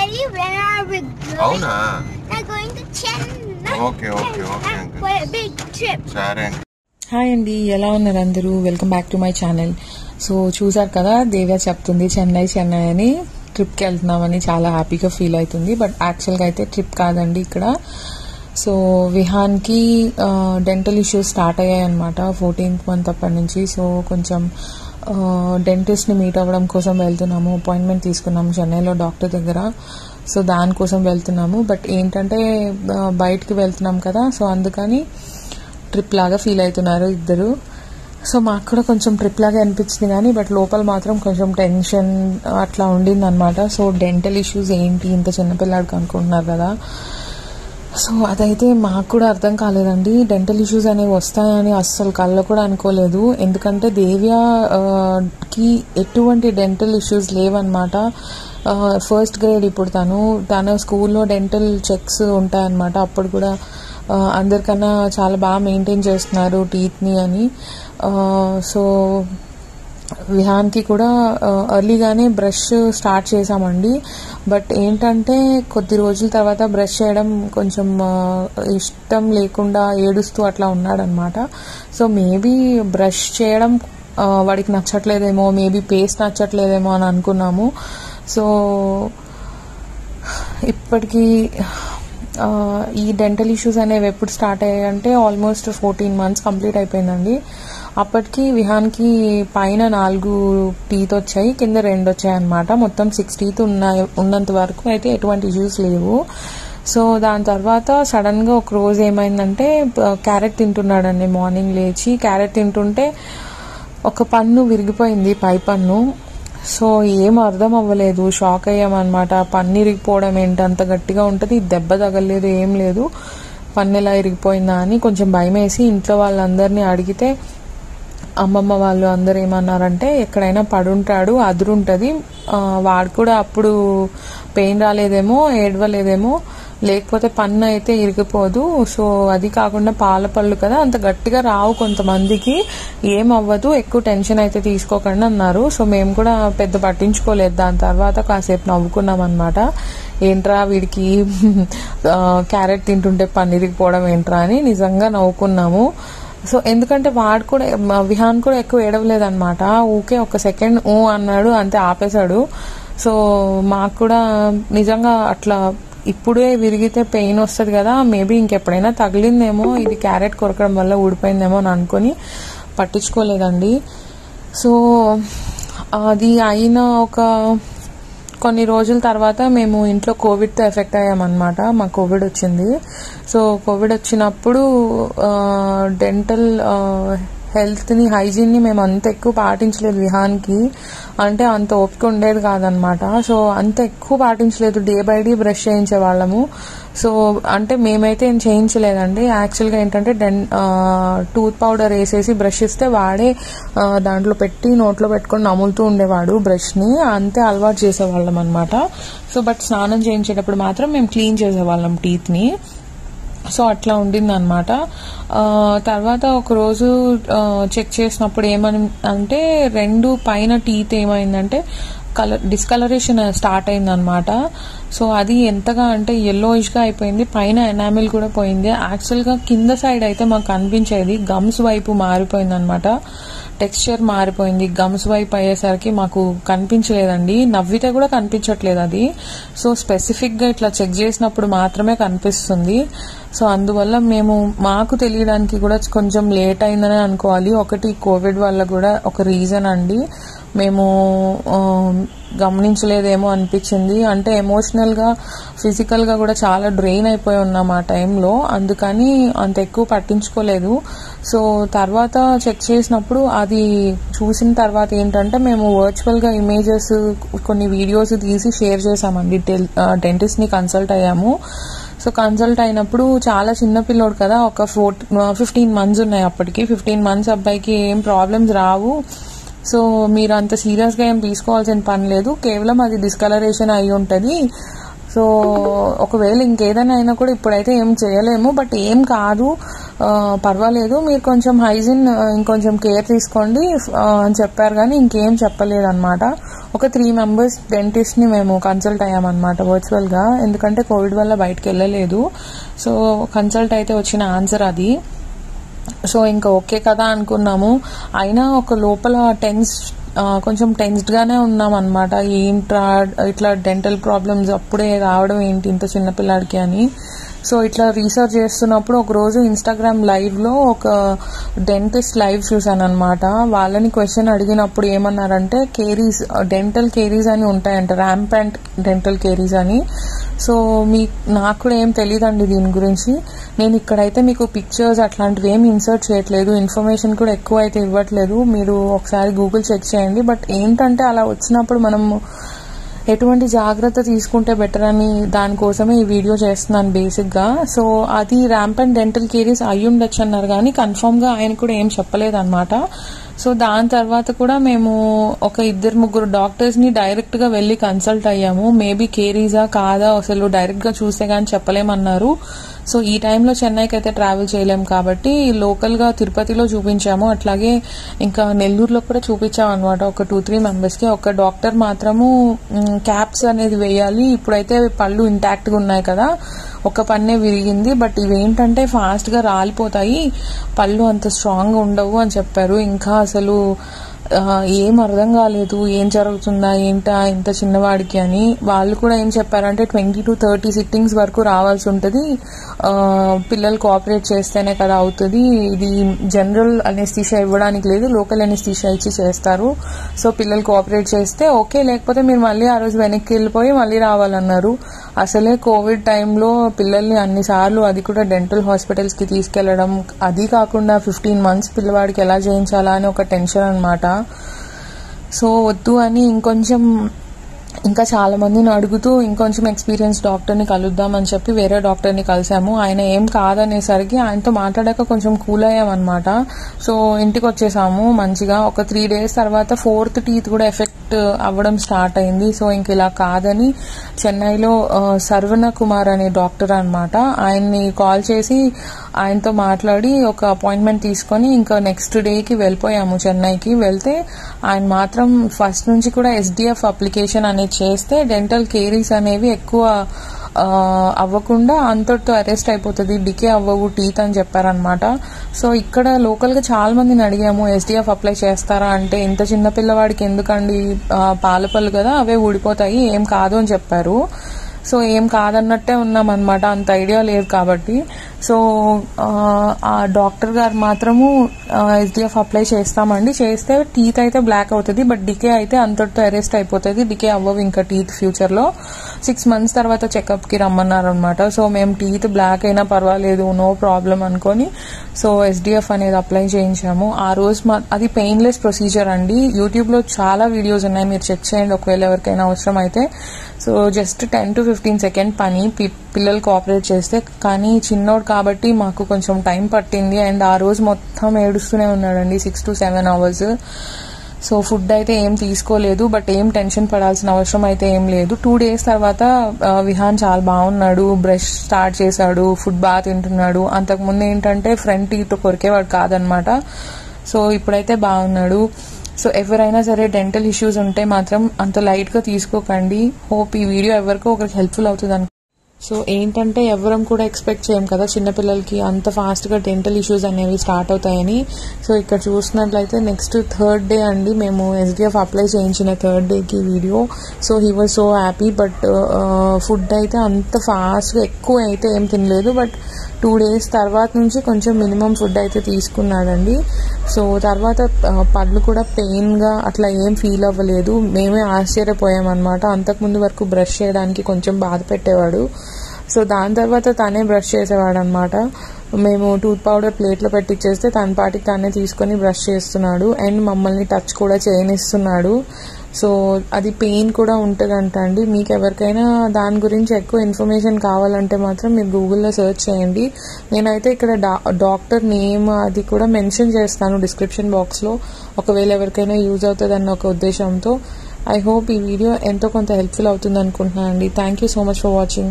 Daddy, when we're going, we're going to Chennai. Okay, uncle. For a big trip. Sare. Hi అండి, ఎలా ఉన్నారు అందరూ? Welcome back to my channel. So చూసారు కదా, దేవ్య చెప్తుంది చెన్నై అని ట్రిప్కి వెళ్తున్నామని చాలా హ్యాపీగా ఫీల్ అవుతుంది. బట్ యాక్చువల్గా అయితే ట్రిప్ కాదండి ఇక్కడ. సో విహాన్కి డెంటల్ ఇష్యూస్ స్టార్ట్ అయ్యాయి అనమాట 14th month అప్పటి నుంచి. సో కొంచెం డెంటిస్ట్ని మీట్ అవ్వడం కోసం వెళ్తున్నాము. అపాయింట్మెంట్ తీసుకున్నాము చెన్నైలో డాక్టర్ దగ్గర. సో దానికోసం వెళ్తున్నాము. బట్ ఏంటంటే బయటికి వెళ్తున్నాం కదా, సో అందుకని ట్రిప్ లాగా ఫీల్ అవుతున్నారు ఇద్దరు. సో మాకు కూడా కొంచెం ట్రిప్ లాగా అనిపించింది కానీ బట్ లోపల మాత్రం కొంచెం టెన్షన్ అట్లా ఉండింది అనమాట. సో డెంటల్ ఇష్యూస్ ఏంటి ఇంత చిన్నపిల్లాడికి అనుకుంటున్నారు కదా. సో అదైతే మాకు కూడా అర్థం కాలేదండి. డెంటల్ ఇష్యూస్ అనేవి వస్తాయని అస్సలు కళ్ళ కూడా అనుకోలేదు. ఎందుకంటే దేవ్యకి ఎటువంటి డెంటల్ ఇష్యూస్ లేవన్నమాట. ఫస్ట్ గ్రేడ్ ఇప్పుడు తన స్కూల్లో డెంటల్ చెక్స్ ఉంటాయన్నమాట. అప్పుడు కూడా అందరికన్నా చాలా బాగా మెయింటైన్ చేస్తున్నారు టీత్ని అని. సో విహాన్కి కూడా ఎర్లీగానే బ్రష్ స్టార్ట్ చేసామండి. బట్ ఏంటంటే కొద్ది రోజుల తర్వాత బ్రష్ చేయడం కొంచెం ఇష్టం లేకుండా ఏడుస్తూ అట్లా ఉన్నాడనమాట. సో మేబీ బ్రష్ చేయడం వాడికి నచ్చట్లేదేమో, మేబీ పేస్ట్ నచ్చట్లేదేమో అని అనుకున్నాము. సో ఇప్పటికీ ఈ డెంటల్ ఇష్యూస్ అనేవి ఎప్పుడు స్టార్ట్ అయ్యాయంటే ఆల్మోస్ట్ 14 months కంప్లీట్ అయిపోయిందండి. అప్పటికి విహాన్కి పైన 4 teeth వచ్చాయి, కింద 2 వచ్చాయి అనమాట. మొత్తం 6 teeth ఉన్నంత వరకు అయితే ఎటువంటి ఇష్యూస్ లేవు. సో దాని తర్వాత సడన్గా ఒక రోజు ఏమైందంటే క్యారెట్ తింటున్నాడండి. మార్నింగ్ లేచి క్యారెట్ తింటుంటే ఒక పన్ను విరిగిపోయింది, పై పన్ను. సో ఏం అర్థం అవ్వలేదు, షాక్ అయ్యామన్నమాట. పన్ను ఇరిగిపోవడం ఏంటి, అంత గట్టిగా ఉంటుంది, దెబ్బ తగలేదు, ఏం లేదు, పన్ను ఎలా ఇరిగిపోయిందా అని కొంచెం భయం వేసి ఇంట్లో వాళ్ళందరినీ అడిగితే అమ్మమ్మ వాళ్ళు అందరు ఏమన్నారంటే ఎక్కడైనా పడుంటాడు, అదురుంటుంది, వాడు కూడా అప్పుడు పెయిన్ రాలేదేమో, ఏడవలేదేమో, లేకపోతే పన్ను అయితే ఇరిగిపోదు. సో అది కాకుండా పాల పళ్ళు కదా, అంత గట్టిగా రావు కొంతమందికి, ఏం అవ్వదు, ఎక్కువ టెన్షన్ అయితే తీసుకోకండి అన్నారు. సో మేము కూడా పెద్ద పట్టించుకోలేదు. దాని తర్వాత కాసేపు నవ్వుకున్నాం అనమాట. ఏంట్రా వీడికి క్యారెట్ తింటుంటే పన్ను ఇరిగిపోవడం ఏంట్రా అని నిజంగా నవ్వుకున్నాము. సో ఎందుకంటే వాడు కూడా విహాన్ కూడా ఎక్కువ ఏడవలేదన్నమాట. ఊకే ఒక సెకండ్ అన్నాడు, అంతే ఆపేశాడు. సో మాకు కూడా నిజంగా అట్లా ఇప్పుడే విరిగితే పెయిన్ వస్తుంది కదా, మేబీ ఇంకెప్పుడైనా తగిలిందేమో, ఇది క్యారెట్ కొరకడం వల్ల ఊడిపోయిందేమో అని అనుకుని పట్టించుకోలేదండి. సో అది అయిన ఒక కొన్ని రోజుల తర్వాత మేము ఇంట్లో కోవిడ్తో ఎఫెక్ట్ అయ్యామన్నమాట. మాకు కోవిడ్ వచ్చింది. సో కోవిడ్ వచ్చినప్పుడు డెంటల్ హెల్త్ని, హైజీన్ని మేము అంత ఎక్కువ పాటించలేదు విహాన్కి. అంటే అంత ఓపిక ఉండేది కాదనమాట. సో అంత ఎక్కువ పాటించలేదు, డే బై డే బ్రష్ చేయించేవాళ్ళము. సో అంటే మేమైతే ఏం చేయించలేదండి. యాక్చువల్గా ఏంటంటే టూత్ పౌడర్ వేసేసి బ్రష్ ఇస్తే వాడే దాంట్లో పెట్టి నోట్లో పెట్టుకొని నములుతూ ఉండేవాడు బ్రష్ని, అంతే అలవాటు చేసేవాళ్ళం అనమాట. సో బట్ స్నానం చేయించేటప్పుడు మాత్రం మేము క్లీన్ చేసేవాళ్ళం టీత్ని. సో అట్లా ఉండింది అనమాట. తర్వాత ఒకరోజు చెక్ చేసినప్పుడు ఏమని అంటే 2 పైన టీత్ ఏమైందంటే డిస్కలరేషన్ స్టార్ట్ అయిందనమాట. సో అది ఎంతగా అంటే yellowish-గా అయిపోయింది, పైన ఎనామిల్ కూడా పోయింది. యాక్చువల్గా కింద సైడ్ అయితే మాకు కనిపించేది, గమ్స్ వైపు మారిపోయింది అనమాట, టెక్స్చర్ మారిపోయింది. గమ్స్ వైపు అయ్యేసరికి మాకు కనిపించలేదండి, నవ్వితే కూడా కనిపించట్లేదు అది. సో స్పెసిఫిక్గా ఇట్లా చెక్ చేసినప్పుడు మాత్రమే కనిపిస్తుంది. సో అందువల్ల మాకు తెలియడానికి కూడా కొంచెం లేట్ అయిందని అనుకోవాలి. ఒకటి కోవిడ్ వల్ల కూడా ఒక రీజన్ అండి. మేము గమనించలేదేమో అనిపించింది. అంటే ఎమోషనల్గా, ఫిజికల్గా కూడా చాలా డ్రెయిన్ అయిపోయి ఉన్నాం ఆ టైంలో, అందుకని అంత ఎక్కువ పట్టించుకోలేదు. సో తర్వాత చెక్ చేసినప్పుడు అది చూసిన తర్వాత ఏంటంటే మేము వర్చువల్గా ఇమేజెస్, కొన్ని వీడియోస్ తీసి షేర్ చేసామండి. డెంటిస్ట్ని కన్సల్ట్ అయ్యాము. సో కన్సల్ట్ అయినప్పుడు చాలా చిన్న పిల్లోడు కదా, ఒక 15 months ఉన్నాయి అప్పటికి. 15 months అబ్బాయికి ఏం ప్రాబ్లమ్స్ రావు, సో మీరు అంత సీరియస్గా ఏం తీసుకోవాల్సిన పని లేదు, కేవలం అది డిస్కలరేషన్ అయి ఉంటుంది, సో ఒకవేళ ఇంకేదైనా అయినా కూడా ఇప్పుడైతే ఏం చేయలేము, బట్ ఏం కాదు, పర్వాలేదు, మీరు కొంచెం హైజీన్ ఇంకొంచెం కేర్ తీసుకోండి అని చెప్పారు. కానీ ఇంకేం చెప్పలేదు అనమాట. ఒక 3 మెంబర్స్ డెంటిస్ట్ని మేము కన్సల్ట్ అయ్యామన్నమాట వర్చువల్గా, ఎందుకంటే కోవిడ్ వల్ల బయటకు వెళ్ళలేదు. సో కన్సల్ట్ అయితే వచ్చిన ఆన్సర్ అది. సో ఇంకా ఓకే కదా అనుకున్నాము. అయినా ఒక లోపల కొంచెం టెన్స్డ్గానే ఉన్నాం అనమాట. ఏంట్రా ఇట్లా డెంటల్ ప్రాబ్లమ్స్ అప్పుడే రావడం ఏంటి ఇంత చిన్నపిల్లాడికి అని. సో ఇట్లా రీసెర్చ్ చేస్తున్నప్పుడు ఒకరోజు ఇన్స్టాగ్రామ్ లైవ్లో ఒక డెంటిస్ట్ లైవ్ చూసాను అనమాట. వాళ్ళని క్వశ్చన్ అడిగినప్పుడు ఏమన్నారంటే డెంటల్ కేరీస్ అని ఉంటాయంట, ర్యాంపెంట్ డెంటల్ కేరీస్ అని. సో నాకు కూడా ఏం తెలియదండి దీని గురించి. నేను ఇక్కడైతే మీకు పిక్చర్స్ అట్లాంటివి ఏమి ఇన్సర్ట్ చేయట్లేదు, ఇన్ఫర్మేషన్ కూడా ఎక్కువ అయితే ఇవ్వట్లేదు, మీరు ఒకసారి గూగుల్ చెక్ చేయండి. బట్ ఏంటంటే అలా వచ్చినప్పుడు మనం ఎటువంటి జాగ్రత్త తీసుకుంటే బెటర్ అని దానికోసమే ఈ వీడియో చేస్తున్నాను బేసిక్గా. సో అది ర్యాంపెంట్ డెంటల్ కేరీస్ అయ్యుండొచ్చు అన్నారు, కానీ కన్ఫర్మ్గా ఆయన కూడా ఏం చెప్పలేదన్నమాట. సో దాని తర్వాత కూడా మేము ఒక 2-3 డాక్టర్స్ని డైరెక్ట్గా వెళ్ళి కన్సల్ట్ అయ్యాము. మేబీ కేరీసా కాదా అసలు డైరెక్ట్గా చూస్తే కానీ చెప్పలేమన్నారు. సో ఈ టైంలో చెన్నైకి అయితే ట్రావెల్ చేయలేము కాబట్టి లోకల్గా తిరుపతిలో చూపించాము, అట్లాగే ఇంకా నెల్లూరులో కూడా చూపించాము అనమాట. ఒక 2-3 మెంబర్స్కి. ఒక డాక్టర్ మాత్రము క్యాప్స్ అనేది వేయాలి, ఇప్పుడైతే పళ్ళు ఇంటాక్ట్గా ఉన్నాయి కదా, ఒక పన్నే విరిగింది, బట్ ఇవేంటంటే ఫాస్ట్గా రాలిపోతాయి, పళ్ళు అంత స్ట్రాంగ్గా ఉండవు అని చెప్పారు. ఇంకా అసలు ఏం అర్థం కాలేదు, ఏం జరుగుతుందా ఏంటా ఇంత చిన్నవాడికి అని. వాళ్ళు కూడా ఏం చెప్పారంటే 20 to 30 సిట్టింగ్స్ వరకు రావాల్సి ఉంటుంది, పిల్లలు కోఆపరేట్ చేస్తేనే కదా అవుతుంది, ఇది జనరల్ అనెస్థీషియా ఇవ్వడానికి లేదు, లోకల్ అనెస్థీషియా ఇచ్చి చేస్తారు. సో పిల్లలు కోఆపరేట్ చేస్తే ఓకే, లేకపోతే మీరు మళ్ళీ ఆ రోజు వెనక్కి వెళ్ళిపోయి మళ్ళీ రావాలన్నారు. అసలే కోవిడ్ టైంలో పిల్లల్ని అన్నిసార్లు, అది కూడా డెంటల్ హాస్పిటల్స్కి తీసుకెళ్లడం, అది కాకుండా 15 months పిల్లవాడికి ఎలా చేయించాలా అని ఒక టెన్షన్ అనమాట. సో వద్దు అని ఇంకా చాలా మందిని అడుగుతూ ఇంకొంచెం ఎక్స్పీరియన్స్ డాక్టర్ని కలుద్దామని చెప్పి వేరే డాక్టర్ని కలిసాము. ఆయన ఏం కాదనేసరికి ఆయనతో మాట్లాడాక కొంచెం కూల్ అయ్యామన్నమాట. సో ఇంటికి వచ్చేసాము మంచిగా. ఒక 3 days తర్వాత 4th teeth కూడా ఎఫెక్ట్ అవ్వడం స్టార్ట్ అయింది. సో ఇంక ఇలా కాదని చెన్నైలో సర్వణ కుమార్ అనే డాక్టర్ అనమాట, ఆయన్ని కాల్ చేసి ఆయనతో మాట్లాడి ఒక అపాయింట్మెంట్ తీసుకొని ఇంకా నెక్స్ట్ డేకి వెళ్ళిపోయాము చెన్నైకి. వెళ్తే ఆయన మాత్రం ఫస్ట్ నుంచి కూడా SDF అప్లికేషన్ అనేది చేస్తే డెంటల్ కేరీస్ అనేవి ఎక్కువ అవ్వకుండా అంతటితో అరెస్ట్ అయిపోతుంది, డికే అవ్వవు టీత్ అని చెప్పారనమాట. సో ఇక్కడ లోకల్గా చాలా మందిని అడిగాము, SDF అప్లై చేస్తారా అంటే, ఇంత చిన్న పిల్లవాడికి ఎందుకండి, పాలపళ్ళు కదా అవే ఊడిపోతాయి, ఏం కాదు అని చెప్పారు. సో ఏం కాదన్నట్టే ఉన్నామన్నమాట, అంత ఐడియా లేదు కాబట్టి. సో ఆ డాక్టర్ గారు మాత్రము SDF అప్లై చేస్తామండి, చేస్తే టీత్ అయితే బ్లాక్ అవుతుంది, బట్ డికే అయితే అంతటితో అరెస్ట్ అయిపోతుంది, డికే అవ్వవు ఇంకా టీత్ ఫ్యూచర్లో. 6 months తర్వాత చెకప్కి రమ్మన్నారు అనమాట. సో మేము టీత్ బ్లాక్ అయినా పర్వాలేదు, నో ప్రాబ్లం అనుకొని సో SDF అనేది అప్లై చేయించాము. ఆ రోజు అది పెయిన్లెస్ ప్రొసీజర్ అండి. యూట్యూబ్లో చాలా వీడియోస్ ఉన్నాయి, మీరు చెక్ చేయండి ఒకవేళ ఎవరికైనా అవసరం అయితే. సో జస్ట్ 10 to 15 seconds పని, పిల్లలు కోఆపరేట్ చేస్తే. కానీ చిన్నోడు కాబట్టి మాకు కొంచెం టైం పట్టింది. అండ్ ఆ రోజు మొత్తం ఏడుస్తూనే ఉన్నాడండి 6 to 7 hours. సో ఫుడ్ అయితే ఏం తీసుకోలేదు, బట్ ఏం టెన్షన్ పడాల్సిన అవసరం అయితే ఏం లేదు. 2 days తర్వాత విహాన్ చాలా బాగున్నాడు, బ్రష్ స్టార్ట్ చేశాడు, ఫుడ్ బాగా తింటున్నాడు. అంతకుముందు ఏంటంటే ఫ్రంట్ టీత్ కొరికేవాడు కాదనమాట. సో ఇప్పుడైతే బాగున్నాడు. సో ఎవరైనా సరే డెంటల్ ఇష్యూస్ ఉంటే మాత్రం అంత లైట్గా తీసుకోకండి. హోప్ ఈ వీడియో ఎవరికో ఒకరికి హెల్ప్ఫుల్ అవుతుంది. సో ఏంటంటే ఎవరం కూడా ఎక్స్పెక్ట్ చేయం కదా చిన్నపిల్లలకి అంత ఫాస్ట్గా డెంటల్ ఇష్యూస్ అనేవి స్టార్ట్ అవుతాయని. సో ఇక్కడ చూసినట్లయితే నెక్స్ట్ 3rd day అండి, మేము SDF అప్లై చేయించిన 3rd dayకి video. So he was so happy. But food అయితే అంత ఫాస్ట్గా ఎక్కువ అయితే ఏం తినలేదు, బట్ 2 days తర్వాత నుంచి కొంచెం మినిమం ఫుడ్ అయితే తీసుకున్నాడండి. సో తర్వాత పళ్ళు కూడా పెయిన్గా అట్లా ఏం ఫీల్ అవ్వలేదు. మేమే ఆశ్చర్యపోయామన్నమాట, అంతకుముందు వరకు బ్రష్ చేయడానికి కొంచెం బాధ పెట్టేవాడు. సో దాని తర్వాత తనే బ్రష్ చేసేవాడు అనమాట. మేము టూత్ పౌడర్ ప్లేట్లో పెట్టిచ్చేస్తే తన పాటికి తానే తీసుకొని బ్రష్ చేస్తున్నాడు. అండ్ మమ్మల్ని టచ్ కూడా చేయనిస్తున్నాడు. సో అది పెయిన్ కూడా ఉంటుందంట అండి. మీకు ఎవరికైనా దాని గురించి ఎక్కువ ఇన్ఫర్మేషన్ కావాలంటే మాత్రం మీరు గూగుల్లో సెర్చ్ చేయండి. నేనైతే ఇక్కడ డాక్టర్ నేమ్ అది కూడా మెన్షన్ చేస్తాను డిస్క్రిప్షన్ బాక్స్లో, ఒకవేళ ఎవరికైనా యూజ్ అవుతుంది అన్న ఒక ఉద్దేశంతో. ఐ హోప్ ఈ వీడియో ఎంతో కొంత హెల్ప్ఫుల్ అవుతుంది అనుకుంటున్నాను అండి. Thank you so much for watching.